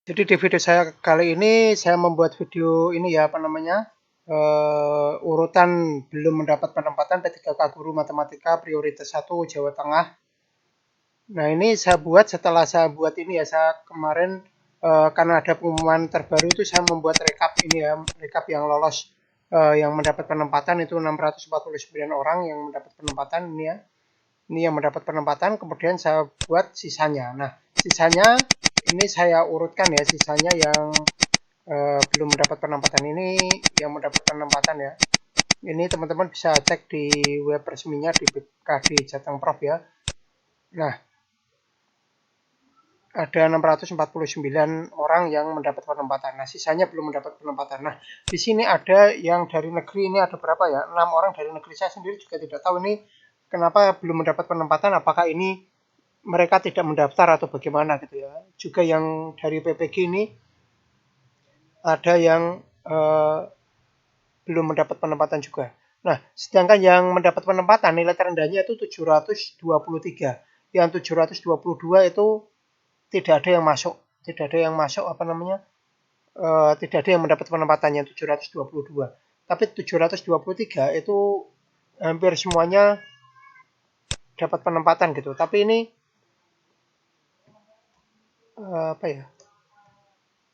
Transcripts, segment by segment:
Jadi di video saya kali ini saya membuat video ini ya apa namanya urutan belum mendapat penempatan P3K Guru Matematika Prioritas 1 Jawa Tengah. Nah ini saya buat setelah saya buat ini ya saya kemarin karena ada pengumuman terbaru itu saya membuat rekap ini ya rekap yang lolos yang mendapat penempatan itu 649 orang yang mendapat penempatan ini ya. Ini yang mendapat penempatan, kemudian saya buat sisanya. Nah, sisanya ini saya urutkan ya, sisanya yang belum mendapat penempatan ini yang mendapat penempatan ya. Ini teman-teman bisa cek di web resminya di BKD Jateng Prof ya. Nah, ada 649 orang yang mendapat penempatan. Nah, sisanya belum mendapat penempatan. Nah, di sini ada yang dari negeri ini ada berapa ya? 6 orang dari negeri. Saya sendiri juga tidak tahu ini kenapa belum mendapat penempatan. Apakah ini mereka tidak mendaftar atau bagaimana gitu ya. Juga yang dari PPG ini ada yang belum mendapat penempatan juga. Nah, sedangkan yang mendapat penempatan nilai terendahnya itu 723. Yang 722 itu tidak ada yang masuk, tidak ada yang masuk apa namanya? Tidak ada yang mendapat penempatannya 722. Tapi 723 itu hampir semuanya dapat penempatan gitu. Tapi ini apa ya?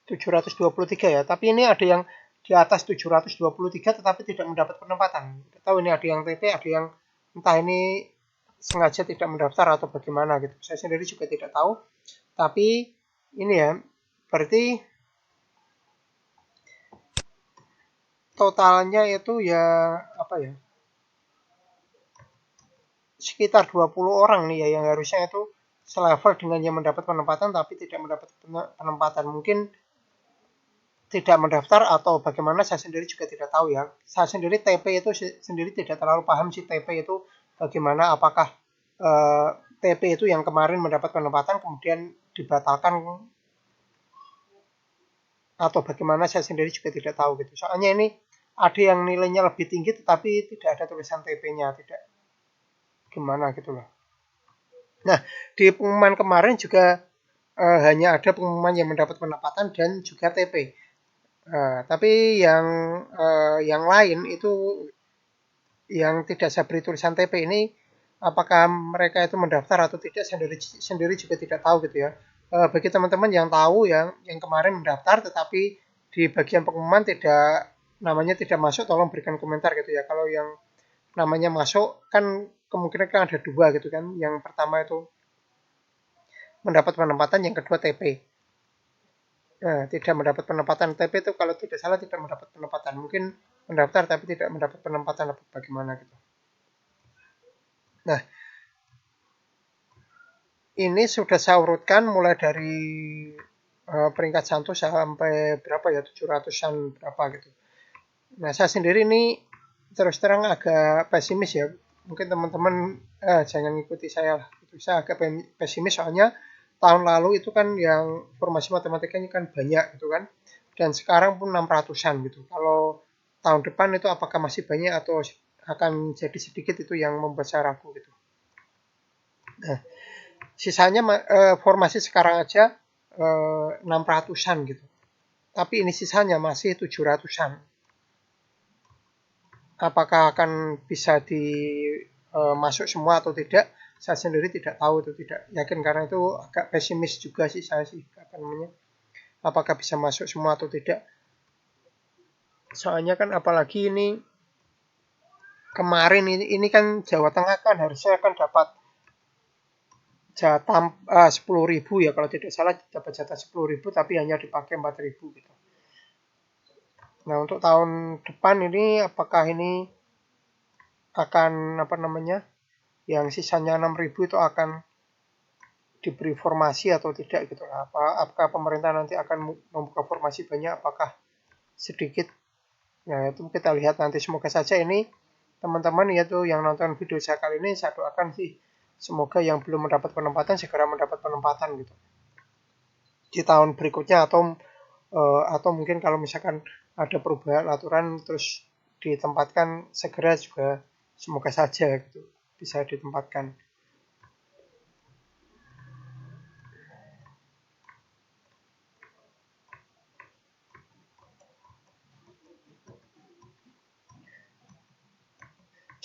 723 ya. Tapi ini ada yang di atas 723 tetapi tidak mendapat penempatan. Kita tahu ini ada yang TP, ada yang entah ini sengaja tidak mendaftar atau bagaimana gitu. Saya sendiri juga tidak tahu. Tapi ini ya, berarti totalnya itu ya apa ya? Sekitar 20 orang nih ya yang harusnya itu selevel dengan yang mendapat penempatan tapi tidak mendapat penempatan. Mungkin tidak mendaftar atau bagaimana saya sendiri juga tidak tahu ya. Saya sendiri TP itu sendiri tidak terlalu paham sih TP itu bagaimana, apakah TP itu yang kemarin mendapat penempatan kemudian dibatalkan atau bagaimana saya sendiri juga tidak tahu gitu. Soalnya ini ada yang nilainya lebih tinggi tetapi tidak ada tulisan TP-nya, tidak gimana gitu loh. Nah, di pengumuman kemarin juga hanya ada pengumuman yang mendapat penempatan dan juga TP. Tapi yang lain itu yang tidak saya beri tulisan TP ini apakah mereka itu mendaftar atau tidak sendiri juga tidak tahu gitu ya. Bagi teman-teman yang tahu yang kemarin mendaftar tetapi di bagian pengumuman tidak namanya tidak masuk, tolong berikan komentar gitu ya. Kalau yang namanya masuk kan kemungkinan kan ada dua gitu kan. Yang pertama itu mendapat penempatan, yang kedua TP. Nah, tidak mendapat penempatan TP itu kalau tidak salah tidak mendapat penempatan. Mungkin mendaftar tapi tidak mendapat penempatan atau bagaimana gitu. Nah, ini sudah saya urutkan mulai dari peringkat 1 sampai berapa ya 700-an berapa gitu. Nah, saya sendiri ini terus terang agak pesimis ya. Mungkin teman-teman jangan ikuti saya lah. Saya agak pesimis soalnya tahun lalu itu kan yang formasi matematikanya kan banyak gitu kan. Dan sekarang pun 600-an gitu. Kalau tahun depan itu apakah masih banyak atau akan jadi sedikit, itu yang membuat saya ragu gitu. Nah, sisanya formasi sekarang aja 600-an gitu. Tapi ini sisanya masih 700-an. Apakah akan bisa dimasuk semua atau tidak? Saya sendiri tidak tahu, itu tidak yakin karena itu agak pesimis juga sih saya sih apa namanya. Apakah bisa masuk semua atau tidak? Soalnya kan apalagi ini kemarin ini kan Jawa Tengah kan harusnya kan dapat jatah 10.000 ya, kalau tidak salah dapat jatah 10.000 tapi hanya dipakai 4.000 gitu. Nah, untuk tahun depan ini apakah ini akan apa namanya? Yang sisanya 6.000 itu akan diberi formasi atau tidak gitu. Apakah pemerintah nanti akan membuka formasi banyak, apakah sedikit? Nah, itu kita lihat nanti. Semoga saja ini teman-teman yaitu yang nonton video saya kali ini, saya doakan sih semoga yang belum mendapat penempatan segera mendapat penempatan gitu di tahun berikutnya, atau mungkin kalau misalkan ada perubahan aturan terus ditempatkan segera juga semoga saja gitu bisa ditempatkan.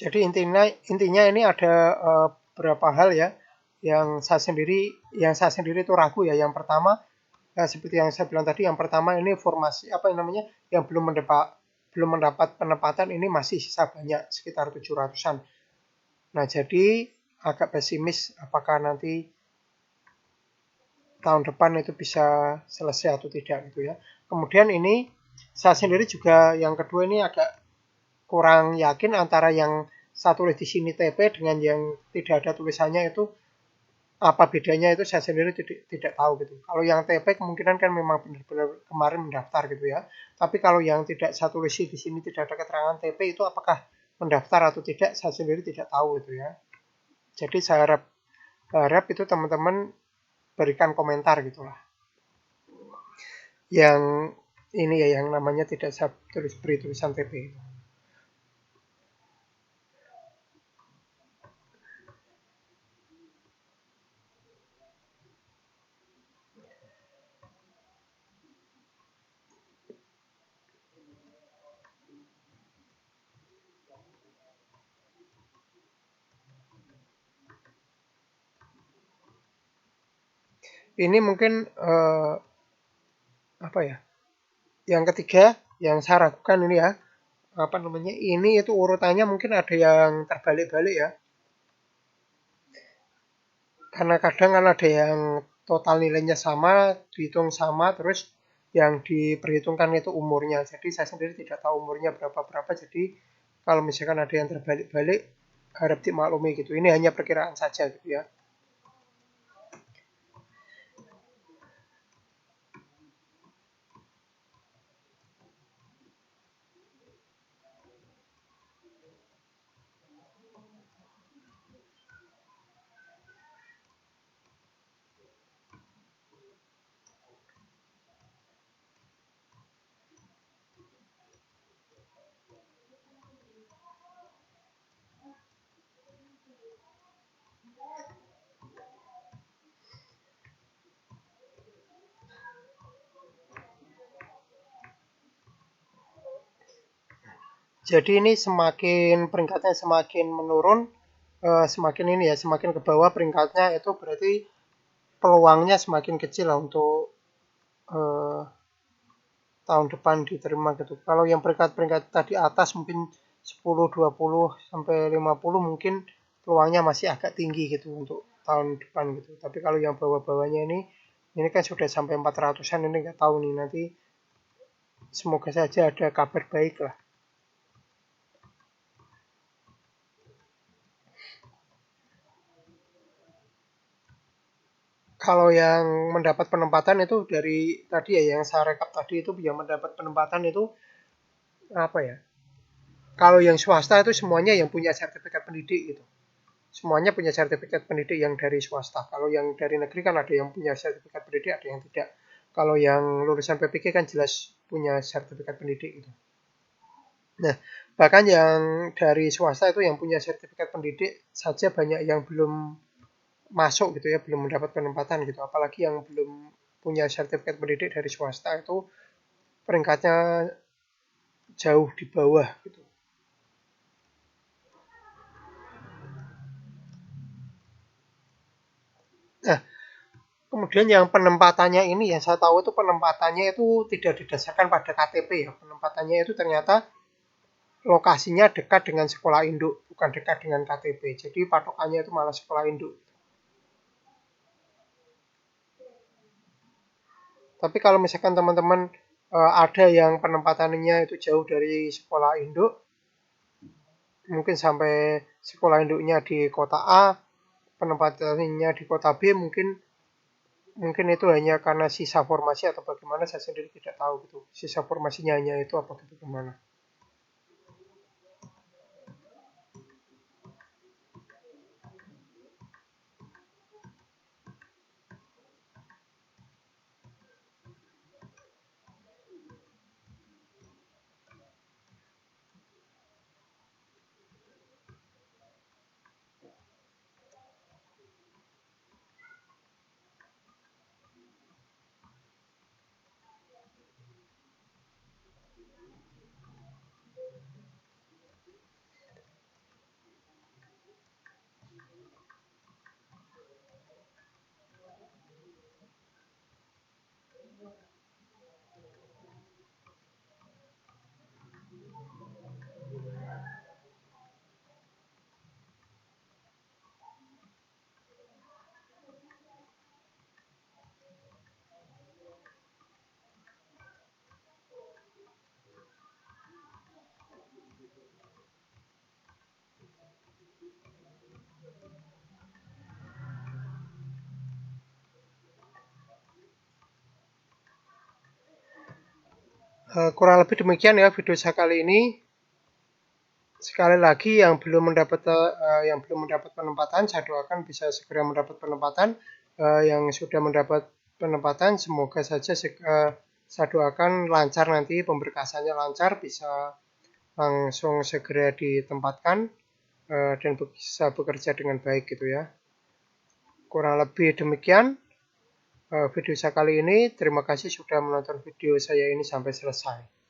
Jadi intinya ini ada beberapa hal ya yang saya sendiri itu ragu ya. Yang pertama seperti yang saya bilang tadi, yang pertama ini formasi apa yang namanya yang belum mendapat penempatan ini masih sisa banyak sekitar 700-an. Nah, jadi agak pesimis apakah nanti tahun depan itu bisa selesai atau tidak gitu ya. Kemudian ini saya sendiri juga yang kedua ini agak kurang yakin antara yang saya tulis di sini TP dengan yang tidak ada tulisannya itu apa bedanya itu saya sendiri tidak tahu gitu. Kalau yang TP kemungkinan kan memang benar-benar kemarin mendaftar gitu ya. Tapi kalau yang tidak saya tulis di sini tidak ada keterangan TP itu apakah mendaftar atau tidak saya sendiri tidak tahu gitu ya. Jadi saya harap itu teman-teman berikan komentar gitulah. Yang ini ya yang namanya tidak saya beri tulisan TP itu. Ini mungkin apa ya? Yang ketiga yang saya ragukan ini ya, apa namanya? Ini itu urutannya mungkin ada yang terbalik-balik ya. Karena kadang kan ada yang total nilainya sama, dihitung sama, terus yang diperhitungkan itu umurnya. Jadi saya sendiri tidak tahu umurnya berapa-berapa. Jadi kalau misalkan ada yang terbalik-balik, harap dimaklumi gitu. Ini hanya perkiraan saja gitu ya. Jadi ini semakin peringkatnya semakin menurun, semakin ini ya, semakin ke bawah peringkatnya itu berarti peluangnya semakin kecil lah untuk eh, tahun depan diterima gitu. Kalau yang peringkat-peringkat tadi atas mungkin 10, 20 sampai 50 mungkin peluangnya masih agak tinggi gitu untuk tahun depan gitu. Tapi kalau yang bawah-bawahnya ini kan sudah sampai 400-an ini nggak tahu nih nanti semoga saja ada kabar baik lah. Kalau yang mendapat penempatan itu dari tadi ya yang saya rekap tadi itu yang mendapat penempatan itu apa ya? Kalau yang swasta itu semuanya yang punya sertifikat pendidik gitu. Semuanya punya sertifikat pendidik yang dari swasta. Kalau yang dari negeri kan ada yang punya sertifikat pendidik, ada yang tidak. Kalau yang lulusan PPK kan jelas punya sertifikat pendidik itu. Nah, bahkan yang dari swasta itu yang punya sertifikat pendidik saja banyak yang belum masuk gitu ya, belum mendapat penempatan gitu. Apalagi yang belum punya sertifikat pendidik dari swasta itu peringkatnya jauh di bawah gitu. Nah, kemudian yang penempatannya ini yang saya tahu itu penempatannya itu tidak didasarkan pada KTP ya. Penempatannya itu ternyata lokasinya dekat dengan sekolah induk, bukan dekat dengan KTP. Jadi patokannya itu malah sekolah induk. Tapi kalau misalkan teman-teman ada yang penempatannya itu jauh dari sekolah induk, mungkin sampai sekolah induknya di kota A, penempatannya di kota B, mungkin mungkin itu hanya karena sisa formasi atau bagaimana saya sendiri tidak tahu gitu. Sisa formasinya hanya itu apa bagaimana. Kurang lebih demikian ya video saya kali ini. Sekali lagi yang belum mendapat penempatan, saya doakan bisa segera mendapat penempatan. Yang sudah mendapat penempatan, semoga saja saya doakan lancar nanti, pemberkasannya lancar, bisa langsung segera ditempatkan dan bisa bekerja dengan baik gitu ya. Kurang lebih demikian video saya kali ini. Terima kasih sudah menonton video saya ini sampai selesai.